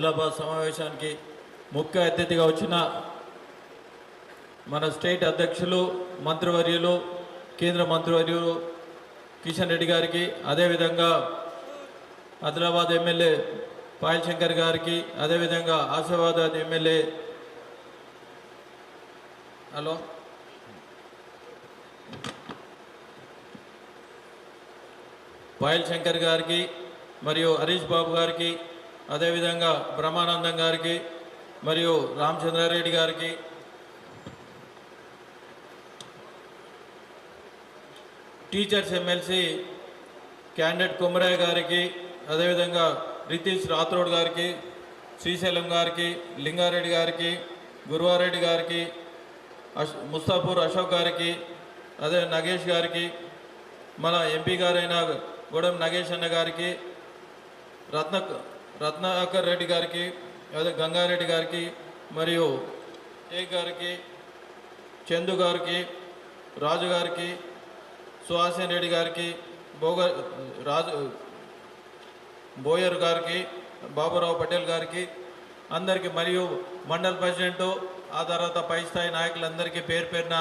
హైదరాబాద్ సమావేశానికి ముఖ్య అతిథిగా వచ్చిన మన స్టేట్ అధ్యక్షులు మంత్రివర్యులు కేంద్ర మంత్రివర్యులు కిషన్ రెడ్డి గారికి, అదేవిధంగా ఆదిలాబాద్ ఎమ్మెల్యే పాయల్ శంకర్ గారికి, అదేవిధంగా ఆసిఫాబాద్ ఎమ్మెల్యే పాయల్ శంకర్ గారికి మరియు హరీష్ బాబు గారికి, అదేవిధంగా బ్రహ్మానందం గారికి మరియు రామచంద్రారెడ్డి గారికి, టీచర్స్ ఎమ్మెల్సీ క్యాండిడేట్ కుమరయ్య గారికి, అదేవిధంగా రితీష్ రాథోడ్ గారికి, శ్రీశైలం గారికి, లింగారెడ్డి గారికి, గురువారెడ్డి గారికి, ముస్తాఫూర్ అశోక్ గారికి, అదే నగేష్ గారికి, మన ఎంపీ గారైన గూడెం నగేష్ అన్న గారికి, రత్నాకర్ రెడ్డి గారికి, అదే గంగారెడ్డి గారికి, మరియు ఏ గారికి, చందు గారికి, రాజు గారికి, సుహాసిన్ రెడ్డి గారికి, బోయర్ గారికి, బాబురావు పటేల్ గారికి అందరికీ, మరియు మండల్ ప్రెసిడెంటు, ఆ తర్వాత పై స్థాయి నాయకులందరికీ పేరు పేరున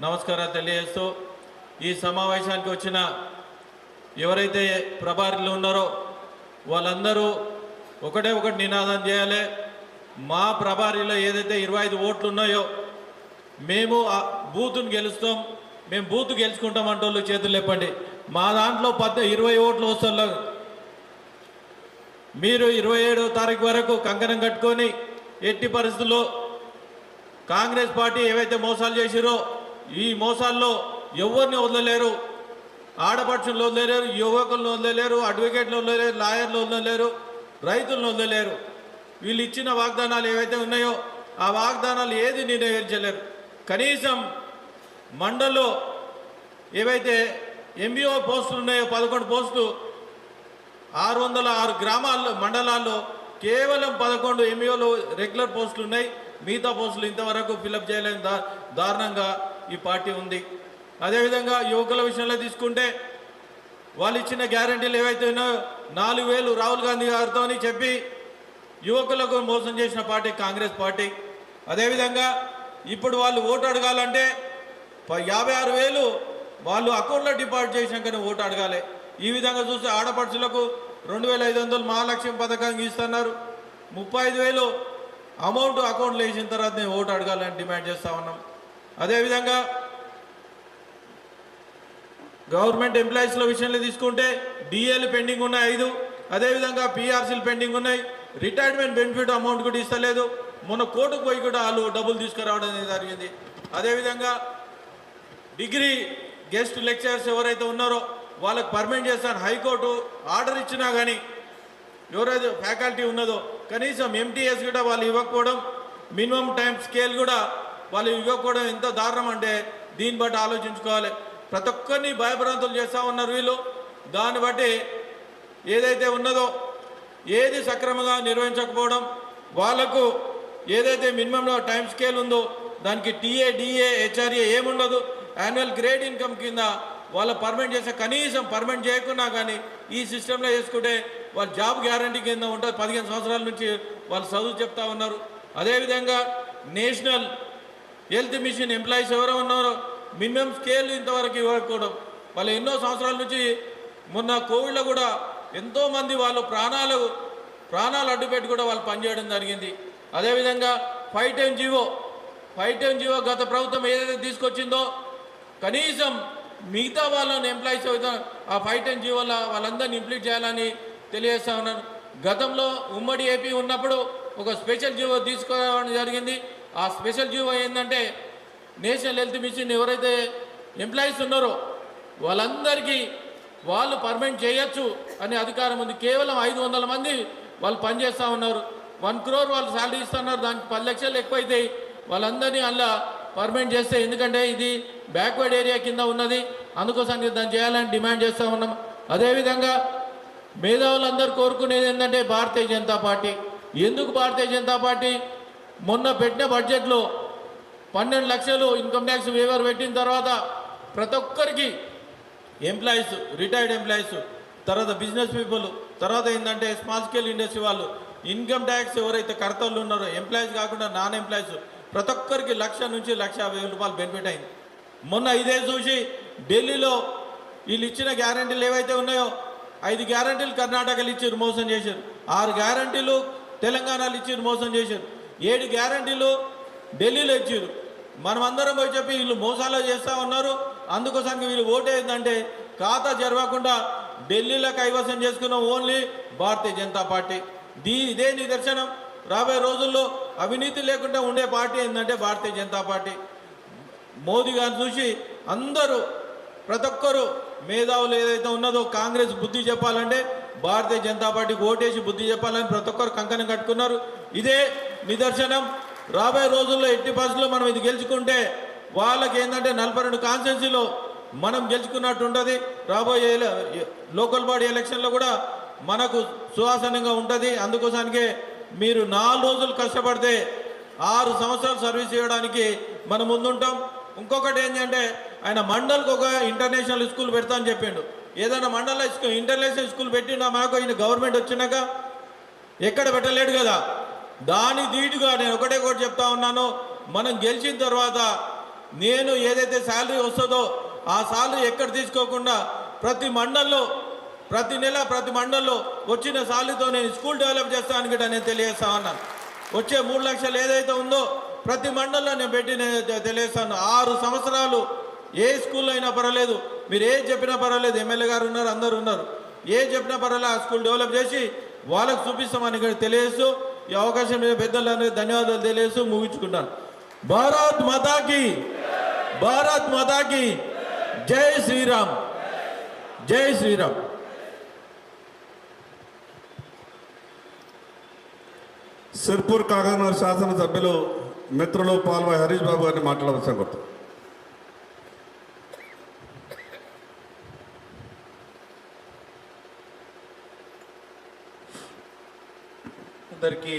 నమస్కారాలు తెలియజేస్తూ, ఈ సమావేశానికి వచ్చిన ఎవరైతే ప్రభారీలు ఉన్నారో వాళ్ళందరూ ఒకటి నినాదం చేయాలి. మా ప్రభారీలో ఏదైతే 25 ఓట్లు ఉన్నాయో మేము బూతును గెలుస్తాం, మేము బూత్ గెలుచుకుంటాం అంటోళ్ళు చేతులు లేపండి. మా దాంట్లో 20 ఓట్లు వస్తున్నారు. మీరు 27వ తారీఖు వరకు కంకణం కట్టుకొని ఎట్టి పరిస్థితుల్లో కాంగ్రెస్ పార్టీ ఏవైతే మోసాలు చేసిరో ఈ మోసాల్లో ఎవరిని వదలలేరు. ఆడపడుచులు వదలలేరు, యువకులను వదలలేరు, అడ్వకేట్లు వదలలేరు, లాయర్లు వదలలేరు, రైతులను వదలలేరు. వీళ్ళు ఇచ్చిన వాగ్దానాలు ఏవైతే ఉన్నాయో ఆ వాగ్దానాలు ఏది నెరవేర్చలేరు. కనీసం మండల్లో ఏవైతే ఎంబీఓ పోస్టులు ఉన్నాయో 11 పోస్టులు 606 గ్రామాల్లో మండలాల్లో కేవలం 11 ఎంబీఓలు రెగ్యులర్ పోస్టులు ఉన్నాయి. మిగతా పోస్టులు ఇంతవరకు ఫిలప్ చేయలేని దారుణంగా ఈ పార్టీ ఉంది. అదేవిధంగా యువకుల విషయంలో తీసుకుంటే వాళ్ళు ఇచ్చిన గ్యారంటీలు ఏవైతే ఉన్నాయో 4,000 రాహుల్ గాంధీ గారితో చెప్పి యువకులకు మోసం చేసిన పార్టీ కాంగ్రెస్ పార్టీ. అదేవిధంగా ఇప్పుడు వాళ్ళు ఓటు అడగాలంటే 56,000 వాళ్ళు అకౌంట్లో డిపాజిట్ చేసినాకనే ఓటు అడగాలి. ఈ విధంగా చూస్తే ఆడపడుచులకు 2,500 మహాలక్ష్మి పథకానికి ఇస్తున్నారు. 35,000 అమౌంట్ అకౌంట్లో వేసిన తర్వాత ఓటు అడగాలని డిమాండ్ చేస్తూ ఉన్నాం. అదేవిధంగా గవర్నమెంట్ ఎంప్లాయీస్ల విషయంలో తీసుకుంటే డిఏలు పెండింగ్ ఉన్నాయి 5, అదేవిధంగా పిఆర్సీలు పెండింగ్ ఉన్నాయి. రిటైర్మెంట్ బెనిఫిట్ అమౌంట్ కూడా ఇస్తలేదు. మొన్న కోర్టుకు పోయి కూడా వాళ్ళు డబ్బులు తీసుకురావడం అనేది జరిగింది. అదేవిధంగా డిగ్రీ గెస్ట్ లెక్చరర్స్ ఎవరైతే ఉన్నారో వాళ్ళకి పర్మనెంట్ చేస్తాను హైకోర్టు ఆర్డర్ ఇచ్చినా కానీ ఎవరైతే ఫ్యాకల్టీ ఉన్నదో కనీసం ఎంటీఎస్ కూడా వాళ్ళు ఇవ్వకపోవడం, మినిమం టైం స్కేల్ కూడా వాళ్ళు ఇవ్వకపోవడం ఎంత దారుణం అంటే దీన్ని బట్టి ఆలోచించుకోవాలి. ప్రతి ఒక్కరిని భయభ్రాంతులు చేస్తూ ఉన్నారు వీళ్ళు. దాన్ని బట్టి ఏదైతే ఉన్నదో ఏది సక్రమంగా నిర్వహించకపోవడం, వాళ్లకు ఏదైతే మినిమం టైం స్కేల్ ఉందో దానికి టీఏ, డిఏ, హెచ్ఆర్ఏ ఏముండదు. యాన్యువల్ గ్రేడ్ ఇన్కమ్ కింద వాళ్ళ పర్మనెంట్ చేస్తే కనీసం పర్మనెంట్ చేయకున్నా కానీ ఈ సిస్టంలో వేసుకుంటే వాళ్ళ జాబ్ గ్యారంటీ కింద ఉంటుంది. 15 సంవత్సరాల నుంచి వాళ్ళు చదువు చెప్తా ఉన్నారు. అదేవిధంగా నేషనల్ హెల్త్ మిషన్ ఎంప్లాయీస్ ఎవరో ఉన్నారో మినిమం స్కేల్ ఇంతవరకు ఇవ్వకపోవడం. వాళ్ళు ఎన్నో సంవత్సరాల నుంచి మొన్న కోవిడ్లో కూడా ఎంతోమంది వాళ్ళు ప్రాణాలు అడ్డుపెట్టి కూడా వాళ్ళు పనిచేయడం జరిగింది. అదేవిధంగా 5 టైం జీవో గత ప్రభుత్వం ఏదైతే తీసుకొచ్చిందో కనీసం మిగతా వాళ్ళని ఎంప్లాయీస్ అవుతా ఆ 5 టైం జీవోల వాళ్ళందరినీ ఇంప్లీట్ చేయాలని తెలియజేస్తా ఉన్నాను. గతంలో ఉమ్మడి ఏపీ ఉన్నప్పుడు ఒక స్పెషల్ జీవో తీసుకోవడం జరిగింది. ఆ స్పెషల్ జీవో ఏంటంటే నేషనల్ హెల్త్ మిషన్ ఎవరైతే ఎంప్లాయీస్ ఉన్నారో వాళ్ళందరికీ వాళ్ళు పర్మనెంట్ చేయొచ్చు అనే అధికారం ఉంది. కేవలం 500 మంది వాళ్ళు పనిచేస్తూ ఉన్నారు. 1 crore వాళ్ళు శాలరీ ఇస్తున్నారు. దానికి 10 లక్షలు ఎక్కువైతే వాళ్ళందరినీ అలా పర్మనెంట్ చేస్తే, ఎందుకంటే ఇది బ్యాక్వర్డ్ ఏరియా కింద ఉన్నది, అందుకోసం దాన్ని చేయాలని డిమాండ్ చేస్తూ ఉన్నాం. అదేవిధంగా మేధావులందరూ కోరుకునేది ఏంటంటే భారతీయ జనతా పార్టీ. ఎందుకు భారతీయ జనతా పార్టీ మొన్న పెట్టిన బడ్జెట్లో 12 లక్షలు ఇన్కమ్ ట్యాక్స్ వేవర్ పెట్టిన తర్వాత ప్రతి ఒక్కరికి ఎంప్లాయీస్, రిటైర్డ్ ఎంప్లాయీస్, తర్వాత బిజినెస్ పీపుల్, తర్వాత ఏంటంటే స్మాల్ స్కేల్ ఇండస్ట్రీ వాళ్ళు ఇన్కమ్ ట్యాక్స్ ఎవరైతే కర్తలు ఉన్నారో ఎంప్లాయీస్ కాకుండా నాన్ ఎంప్లాయీస్ ప్రతి ఒక్కరికి 1,00,000 నుంచి 1,50,000 రూపాయలు బెనిఫిట్ అయింది. మొన్న ఇదే చూసి ఢిల్లీలో వీళ్ళు ఇచ్చిన గ్యారంటీలు ఏవైతే ఉన్నాయో 5 గ్యారంటీలు కర్ణాటకలు ఇచ్చారు, మోసం చేశారు. 6 గ్యారంటీలు తెలంగాణలో ఇచ్చారు, మోసం చేశారు. 7 గ్యారంటీలు ఢిల్లీలో ఇచ్చారు. మనమందరం పోయి చెప్పి వీళ్ళు మోసాలు చేస్తూ ఉన్నారు, అందుకోసానికి వీళ్ళు ఓటు ఏంటంటే ఖాతా జరగకుండా ఢిల్లీలో కైవసం చేసుకున్న ఓన్లీ భారతీయ జనతా పార్టీ. ఇదే నిదర్శనం. రాబోయే రోజుల్లో అవినీతి లేకుండా ఉండే పార్టీ ఏంటంటే భారతీయ జనతా పార్టీ. మోదీ గారిని చూసి అందరూ ప్రతి ఒక్కరు మేధావులు ఏదైతే ఉన్నదో కాంగ్రెస్ బుద్ధి చెప్పాలంటే భారతీయ జనతా పార్టీకి ఓటేసి బుద్ధి చెప్పాలని ప్రతి ఒక్కరు కంకణం కట్టుకున్నారు. ఇదే నిదర్శనం. రాబోయే రోజుల్లో ఎట్టి పరిస్థితుల్లో మనం ఇది గెలుచుకుంటే వాళ్ళకి ఏంటంటే 42 కాన్స్టిట్యున్సీలో మనం గెలుచుకున్నట్టు ఉంటుంది. రాబోయే లోకల్ బాడీ ఎలక్షన్లో కూడా మనకు సువాసనంగా ఉంటుంది. అందుకోసానికే మీరు 4 రోజులు కష్టపడితే 6 సంవత్సరాలు సర్వీస్ చేయడానికి మనం ముందుంటాం. ఇంకొకటి ఏంటంటే ఆయన మండల్కి ఒక ఇంటర్నేషనల్ స్కూల్ పెడతా అని చెప్పిండు. ఏదైనా మండల ఇంటర్నేషనల్ స్కూల్ పెట్టినా మాకు ఈయన గవర్నమెంట్ వచ్చినాక ఎక్కడ పెట్టలేడు కదా. దాని ధీటుగా నేను ఒకటే చెప్తా ఉన్నాను, మనం గెలిచిన తర్వాత నేను ఏదైతే శాలరీ వస్తుందో ఆ శాలరీ ఎక్కడ తీసుకోకుండా ప్రతి మండల్లో ప్రతి నెల ప్రతి మండల్లో వచ్చిన శాలరీతో నేను స్కూల్ డెవలప్ చేస్తాను కూడా నేను తెలియజేస్తా ఉన్నాను. వచ్చే 3 లక్షలు ఏదైతే ఉందో ప్రతి మండల్లో నేను పెట్టి నేను తెలియజేస్తాను. 6 సంవత్సరాలు ఏ స్కూల్లో అయినా పర్వాలేదు, మీరు ఏది చెప్పినా పర్వాలేదు, ఎమ్మెల్యే గారు ఉన్నారు, అందరు ఉన్నారు, ఏది చెప్పినా పర్వాలేదు ఆ స్కూల్ డెవలప్ చేసి వాళ్ళకు చూపిస్తామని ఇక్కడ తెలియజేస్తూ ఈ అవకాశం మీద పెద్దలందరికీ ధన్యవాదాలు తెలియజేస్తూ ముగించుకుంటాను. భారత్ మాతాకి, భారత్ మాతాకి జై శ్రీరామ్, జై శ్రీరామ్. సిర్పూర్ కాగజ్నగర్ శాసనసభ్యులు మిత్రులు పాల్వాయి హరీష్ బాబు గారిని మాట్లాడవలసిన కోరుతున్నాను. అందరికీ